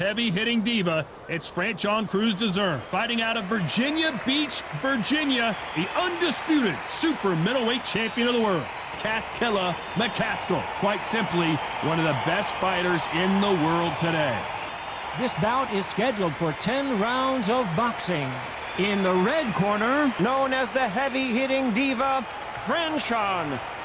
Heavy-hitting diva, it's Crews-Dezurn, fighting out of Virginia Beach, Virginia, the undisputed super middleweight champion of the world, MCCASKILL. Quite simply, one of the best fighters in the world today. This bout is scheduled for 10 rounds of boxing. In the red corner, known as the heavy-hitting diva, Crews-Dezurn.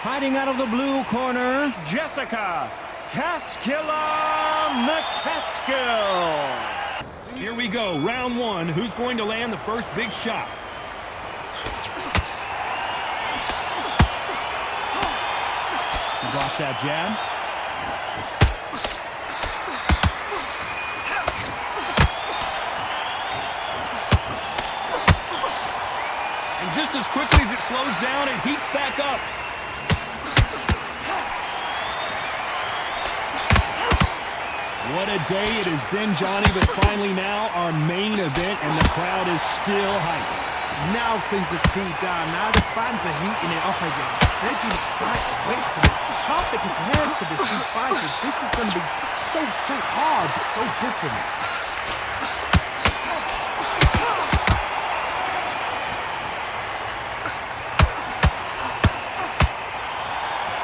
Fighting out of the blue corner, Jessica MCCASKILL. Here we go, round one. Who's going to land the first big shot? He blocks that jab. And just as quickly as it slows down, it heats back up. What a day it has been, Johnny, but finally now our main event, and the crowd is still hyped. Now things have cooled down. Now the fans are heating it up again. They've been excited, waiting for this. Can't they prepared for this? These fighters, this is going to be so hard, but so different.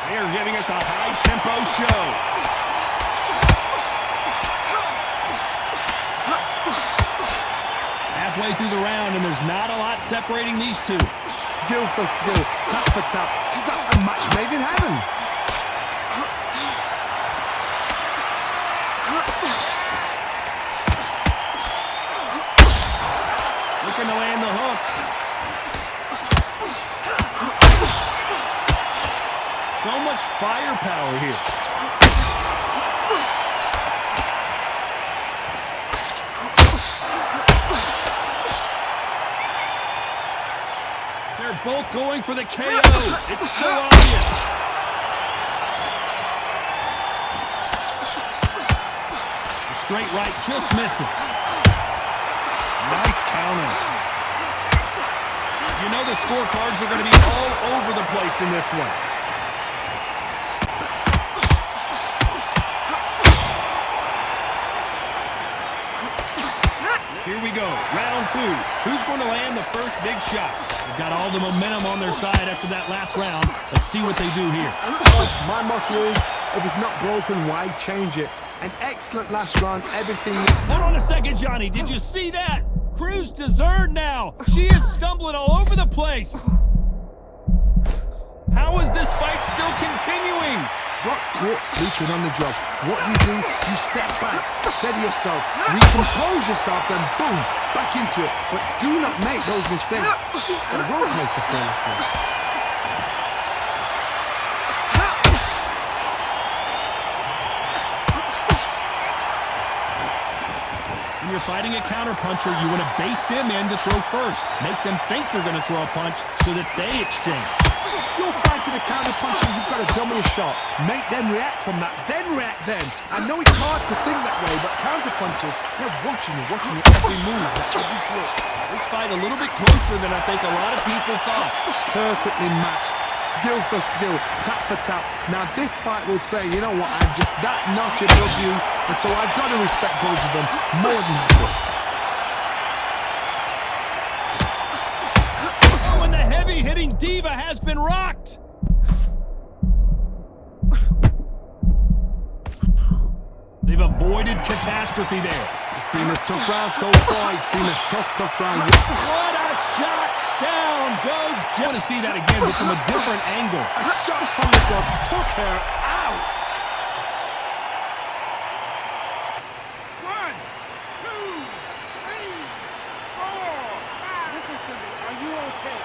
They are giving us a high-tempo show. Halfway through the round, and there's not a lot separating these two. Skill for skill, tap for tap. She's like a match made in heaven. Looking to land the hook. So much firepower here. They're both going for the KO. It's so obvious. The straight right just misses. Nice counter. You know the scorecards are going to be all over the place in this one. Here we go, round two. Who's going to land the first big shot? They've got all the momentum on their side after that last round. Let's see what they do here. My motto is, if it's not broken, why change it? An excellent last round, everything. Hold on a second, Johnny. Did you see that? Crews-Dezurn now. She is stumbling all over the place. How is this fight still continuing? Got caught sleeping on the job. What do? You step back, steady yourself, recompose yourself, then boom, back into it. But do not make those mistakes. This is the wrong place to fall asleep. When you're fighting a counterpuncher, you want to bait them in to throw first. Make them think you're going to throw a punch so that they exchange. You're fighting a counterpuncher, you've got to dummy a shot. Make them react from that, then react then. I know it's hard to think that way, but counterpunchers, they're watching you every move, every trick. This fight a little bit closer than I think a lot of people thought. Perfectly matched, skill for skill, tap for tap. Now this fight will say, you know what, I'm just that notch above you, and so I've got to respect both of them more than happy. Hitting Diva has been rocked. They've avoided catastrophe there. It's been a tough round so far. It's been a tough round. What a shot! Down goes Jen. I want to see that again, but from a different angle. A shot from the gods took her out. 1, 2, 3, 4, 5. Listen to me. Are you okay?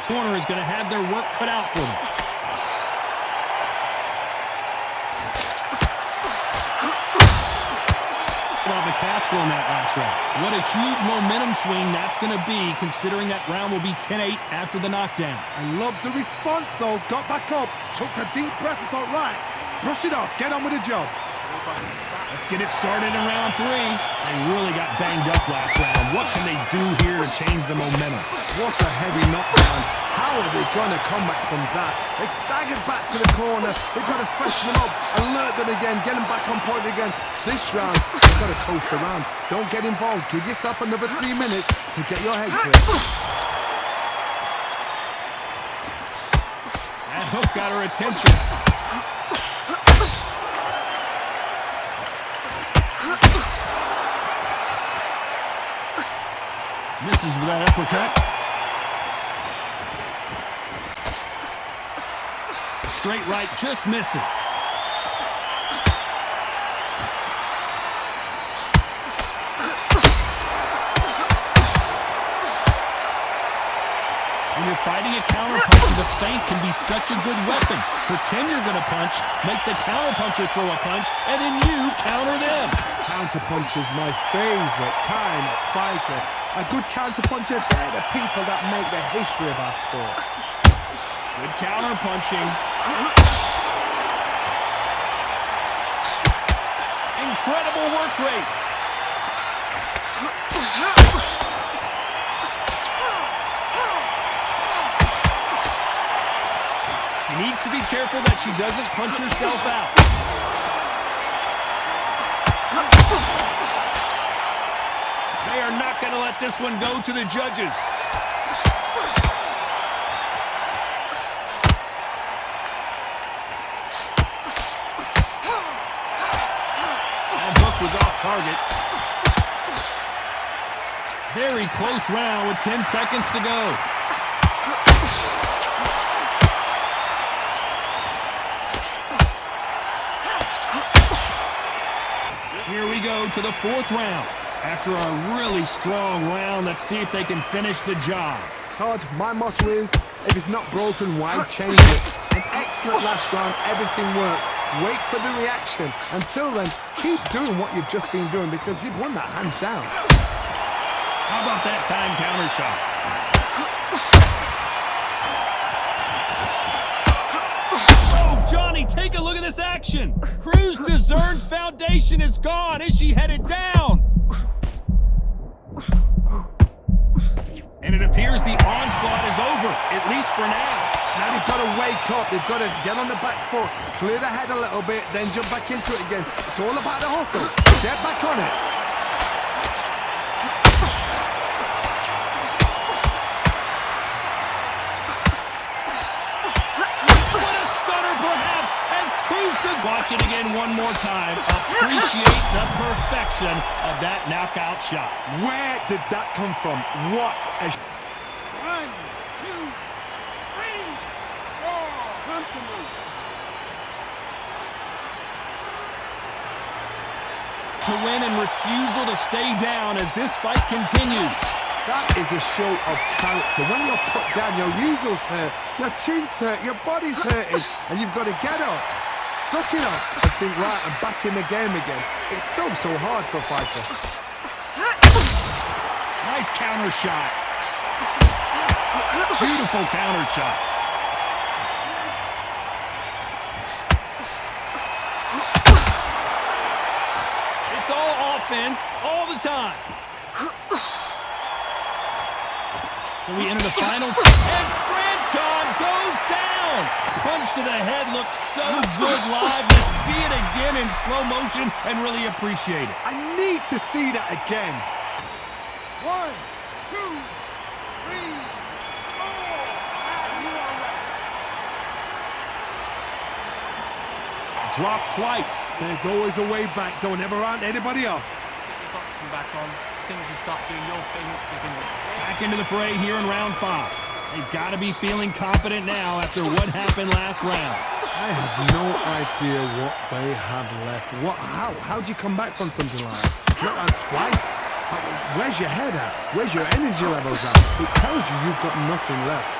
Corner is going to have their work cut out for them. About MCCASKILL in that last round. What a huge momentum swing that's going to be, considering that round will be 10-8 after the knockdown. I love the response though. Got back up, took a deep breath and thought, right, brush it off, get on with the job. Let's get it started in round 3. They really got banged up last round. What can they do here to change the momentum? What a heavy knockdown. How are they going to come back from that? They staggered back to the corner. They've got to freshen them up, alert them again, get them back on point again. This round, they've got to coast around. Don't get involved. Give yourself another 3 minutes to get your head clear. That hook got her attention. Misses with that uppercut. Straight right just misses. When you're fighting a counterpuncher, the feint can be such a good weapon. Pretend you're going to punch, make the counterpuncher throw a punch, and then you counter them. Counterpuncher's my favorite kind of fighter. A good counterpuncher, they're the people that make the history of our sport. Good counterpunching. Incredible work rate. She needs to be careful that she doesn't punch herself out. They are not going to let this one go to the judges. That hook was off target. Very close round with 10 seconds to go. Here we go to the 4th round. After a really strong round, let's see if they can finish the job. Todd, my motto is, if it's not broken, why change it? An excellent last round, everything works. Wait for the reaction. Until then, keep doing what you've just been doing because you've won that hands down. How about that time counter shot? Oh, Johnny, take a look at this action. Crews-Dezurn's foundation is gone. Is she headed down? And it appears the onslaught is over, at least for now. Now they've got to wake up. They've got to get on the back foot, clear the head a little bit, then jump back into it again. It's all about the hustle. Get back on it. What a stunner, perhaps, as Crews-Dezurn. Watch it again one more time. Appreciate the perfection of that knockout shot. Where did that come from? What a... 1, 2, 3, 4. Come to me. To win and refusal to stay down as this fight continues. That is a show of character. When you're put down, your ego's hurt, your chin's hurt, your body's hurting, and you've got to get up, suck it up, and think, right, I'm back in the game again. It's so hard for a fighter. Nice counter shot. Beautiful counter shot. It's all offense all the time. So we enter the final, and Franchon goes down. Punch to the head looks so good live. To see it again in slow motion and really appreciate it. I need to see that again. 1, 2, 3, 4. You are right. Drop twice. There's always a way back. Don't ever round anybody off. Your boxing back on. As soon as you start doing your thing, you can... Back into the fray here in round 5. They've got to be feeling confident now after what happened last round. I have no idea what they have left. How do you come back from something like that? Not out twice? Where's your head at? Where's your energy levels at? It tells you you've got nothing left.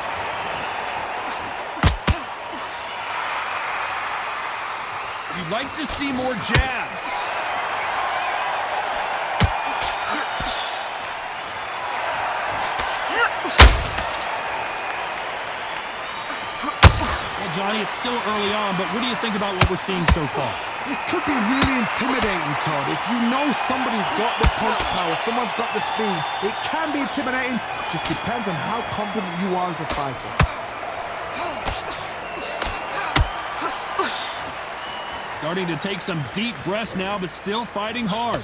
You'd like to see more jabs. Well, Johnny, it's still early on, but what do you think about what we're seeing so far? This could be really intimidating, Todd. If you know somebody's got the punch power, someone's got the speed, it can be intimidating. Just depends on how confident you are as a fighter. Starting to take some deep breaths now, but still fighting hard.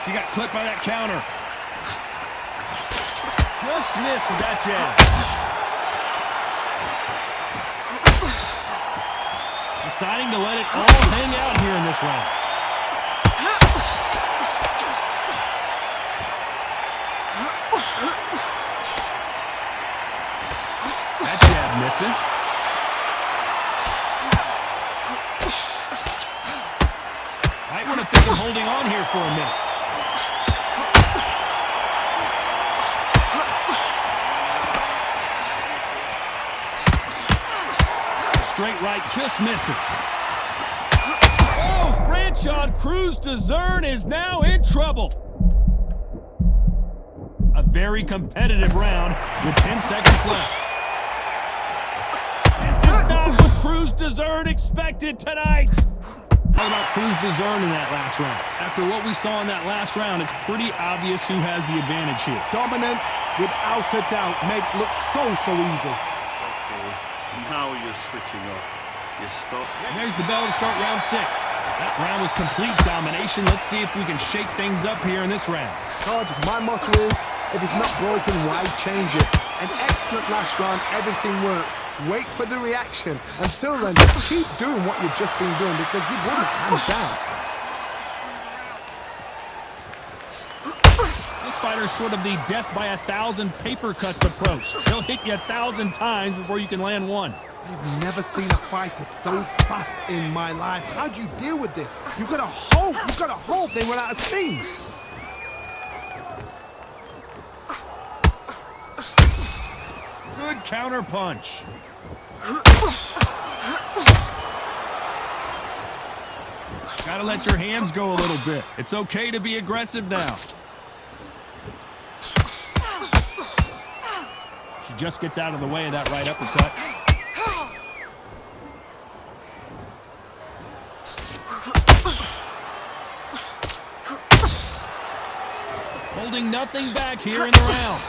She got clipped by that counter. Just missed with that jab. Deciding to let it all hang out here in this round. That jab misses. Might want to think of holding on here for a minute. Straight right just misses. Oh, Crews-Dezurn is now in trouble. A very competitive round with 10 seconds left. This is not what Crews-Dezurn expected tonight. How about Crews-Dezurn in that last round? After what we saw in that last round, it's pretty obvious who has the advantage here. Dominance, without a doubt, made it look so easy. Now you're switching off. You stop. And there's the bell to start round 6. That round was complete domination. Let's see if we can shake things up here in this round. Todd, my motto is, if it's not broken, why change it? An excellent last round, everything works. Wait for the reaction. Until then, keep doing what you've just been doing because you've won it hands down. This fighter's sort of the death by 1,000 paper cuts approach. He'll hit you 1,000 times before you can land one. I've never seen a fighter so fast in my life. How do you deal with this? You've got to hope they run out of steam. Good counter punch. Gotta let your hands go a little bit. It's okay to be aggressive now. She just gets out of the way of that right uppercut. Holding nothing back here in the round.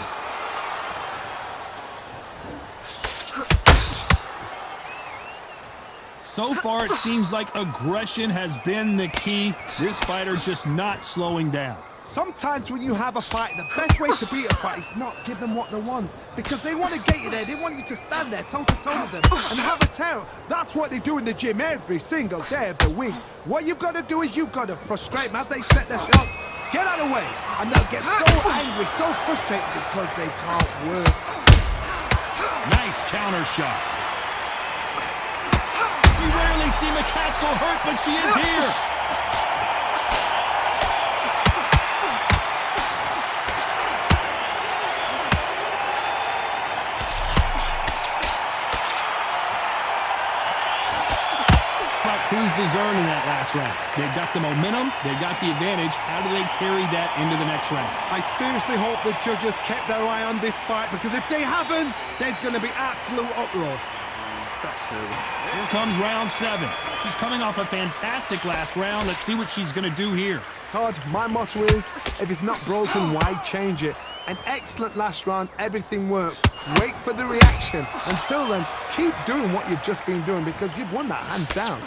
So far, it seems like aggression has been the key. This fighter just not slowing down. Sometimes when you have a fight, the best way to beat a fight is not give them what they want. Because they want to get you there. They want you to stand there toe-to-toe with them and have a terror. That's what they do in the gym every single day of the week. What you've got to do is you've got to frustrate them as they set their shots. Get out of the way. And they'll get so angry, so frustrated because they can't work. Nice counter shot. You rarely see McCaskill hurt, but she is here. Crews-Dezurn in that last round. They've got the momentum, they've got the advantage. How do they carry that into the next round? I seriously hope the judges kept their eye on this fight because if they haven't, there's going to be absolute uproar. Here comes round 7. She's coming off a fantastic last round. Let's see what she's going to do here. Todd, my motto is, if it's not broken, why change it? An excellent last round, everything works. Wait for the reaction. Until then, keep doing what you've just been doing because you've won that hands down.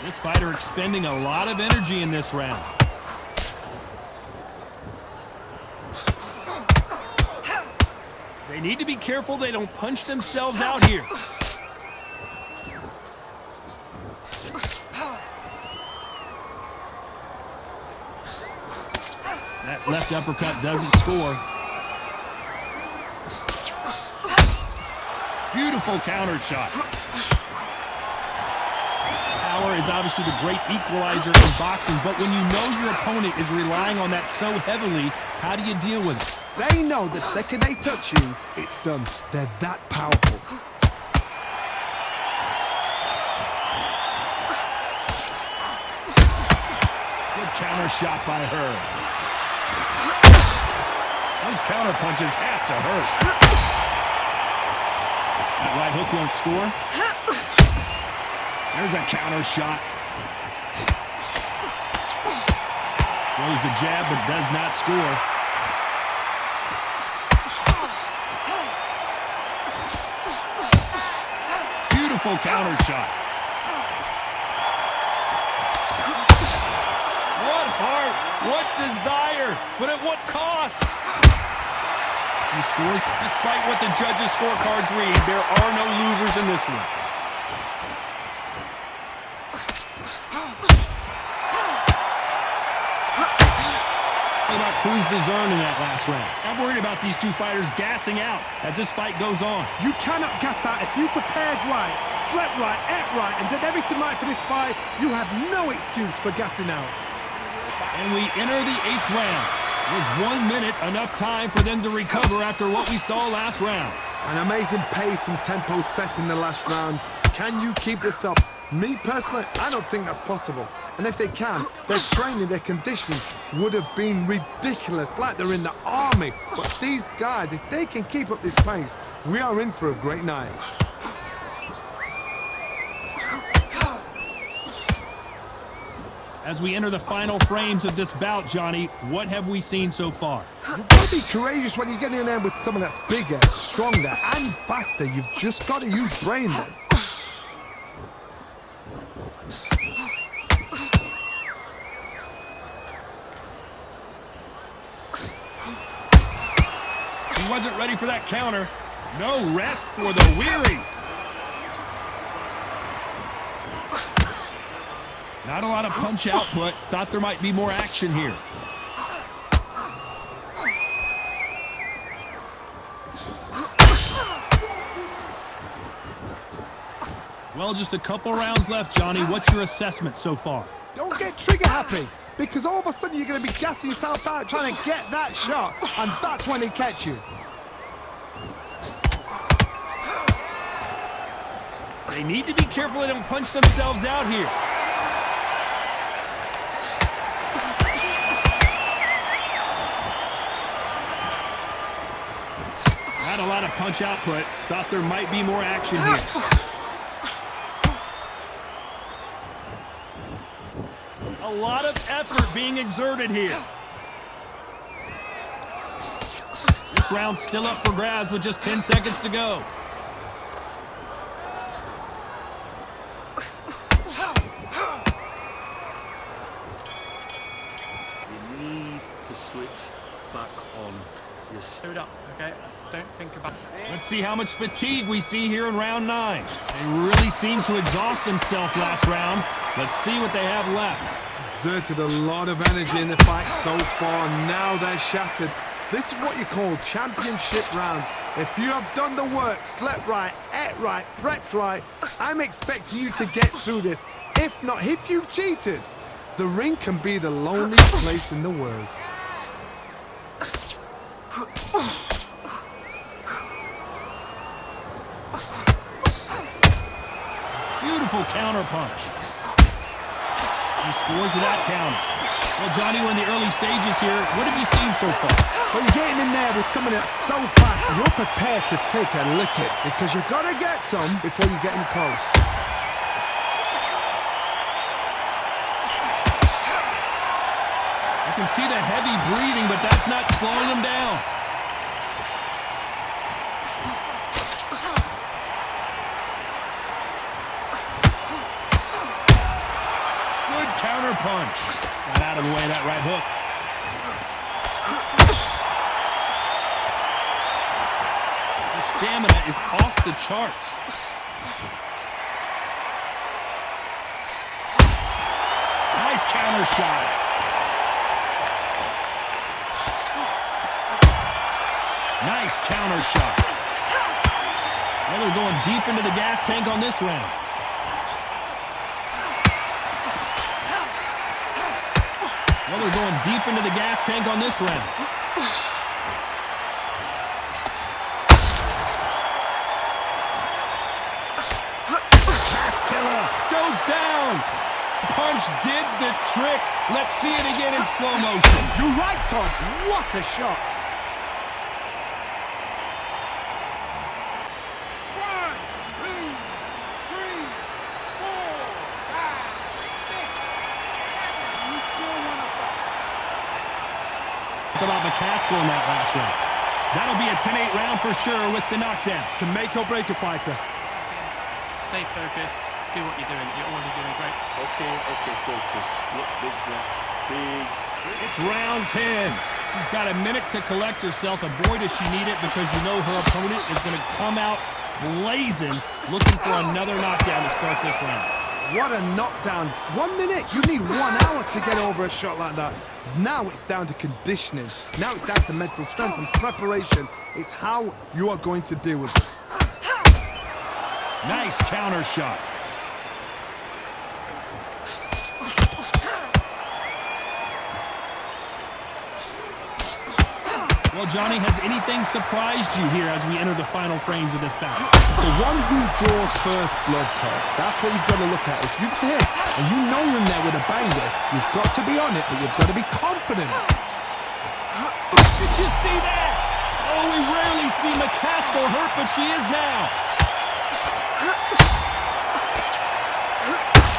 This fighter expending a lot of energy in this round. They need to be careful they don't punch themselves out here. That left uppercut doesn't score. Beautiful counter shot. Power is obviously the great equalizer in boxing, but when you know your opponent is relying on that so heavily, how do you deal with it? They know the second they touch you, it's done. They're that powerful. counter shot by her. Those counter punches have to hurt. That right hook won't score. There's a counter shot. Throws the jab but does not score. Beautiful counter shot. What heart, what desire, but at what cost? She scores despite what the judges' scorecards read. There are no losers in this one. About Crews-Dezurn in that last round. I'm worried about these two fighters gassing out as this fight goes on. You cannot gas out. If you prepared right, slept right, ate right, and did everything right for this fight, you have no excuse for gassing out. And we enter the 8th round. Was 1 minute enough time for them to recover after what we saw last round? An amazing pace and tempo set in the last round. Can you keep this up? Me personally, I don't think that's possible. And if they can, their training, their conditioning would have been ridiculous, like they're in the army. But these guys, if they can keep up this pace, we are in for a great night. As we enter the final frames of this bout, Johnny, what have we seen so far? You've got to be courageous when you get in there with someone that's bigger, stronger, and faster. You've just got to use brain then. He wasn't ready for that counter. No rest for the weary. Not a lot of punch output. Thought there might be more action here. Well, just a couple rounds left, Johnny. What's your assessment so far? Don't get trigger happy, because all of a sudden you're going to be gassing yourself out trying to get that shot, and that's when they catch you. They need to be careful they don't punch themselves out here. Not a lot of punch output. Thought there might be more action here. A lot of effort being exerted here. This round's still up for grabs with just 10 seconds to go. You need to switch back on your Hold up, okay? Don't think about it. Let's see how much fatigue we see here in round 9. They really seemed to exhaust themselves last round. Let's see what they have left. Exerted a lot of energy in the fight so far. Now they're shattered. This is what you call championship rounds. If you have done the work, slept right, ate right, prepped right, I'm expecting you to get through this. If not, if you've cheated, the ring can be the loneliest place in the world. Beautiful counter punch. She scores with that counter. Well, Johnny, we're in the early stages here. What have you seen so far? So you're getting in there with someone that's so fast, you're prepared to take a licking because you've got to get some before you get in close. I can see the heavy breathing, but that's not slowing him down. Good counter punch. Got out of the way of that right hook. Her stamina is off the charts. Nice counter shot. Nice counter shot. Well, they're going deep into the gas tank on this round. Well, they're going deep into the gas tank on this round. MCCASKILL goes down. Punch did the trick. Let's see it again in slow motion. You're right, Todd. What a shot. 1, 2, 3, 4, 5, 6, 7. You still want to fight. Talk about McCaskill in that last round. That'll be a 10-8 round for sure with the knockdown. Can make or break a fighter. Stay focused. Do what you're doing. You're already doing great. Okay, focus. Look, big breath. Big. It's round 10. She's got a minute to collect herself, and boy does she need it, because you know her opponent is going to come out blazing, looking for another knockdown to start this round. What a knockdown. 1 minute. You need 1 hour to get over a shot like that. Now it's down to conditioning. Now it's down to mental strength and preparation. It's how you are going to deal with this. Nice counter shot. Well, Johnny, has anything surprised you here as we enter the final frames of this battle? It's the one who draws first blood, Todd. That's what you've got to look at. If you hit and you know you're in there with a banger, you've got to be on it, but you've got to be confident. Did you see that? Oh, we rarely see McCaskill hurt, but she is now.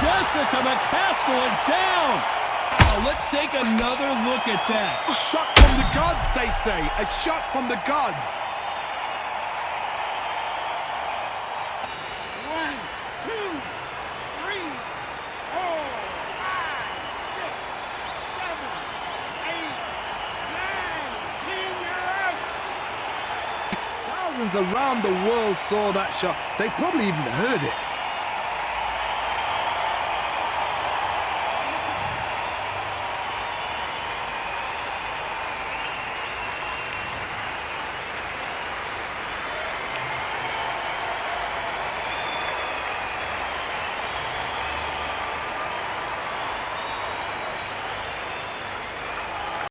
Jessica McCaskill is down. Wow, let's take another look at that. A shot from the gods, they say. A shot from the gods. 1, 2, 3, 4, 5, 6, 7, 8, 9, 10. You're out. Thousands around the world saw that shot. They probably even heard it.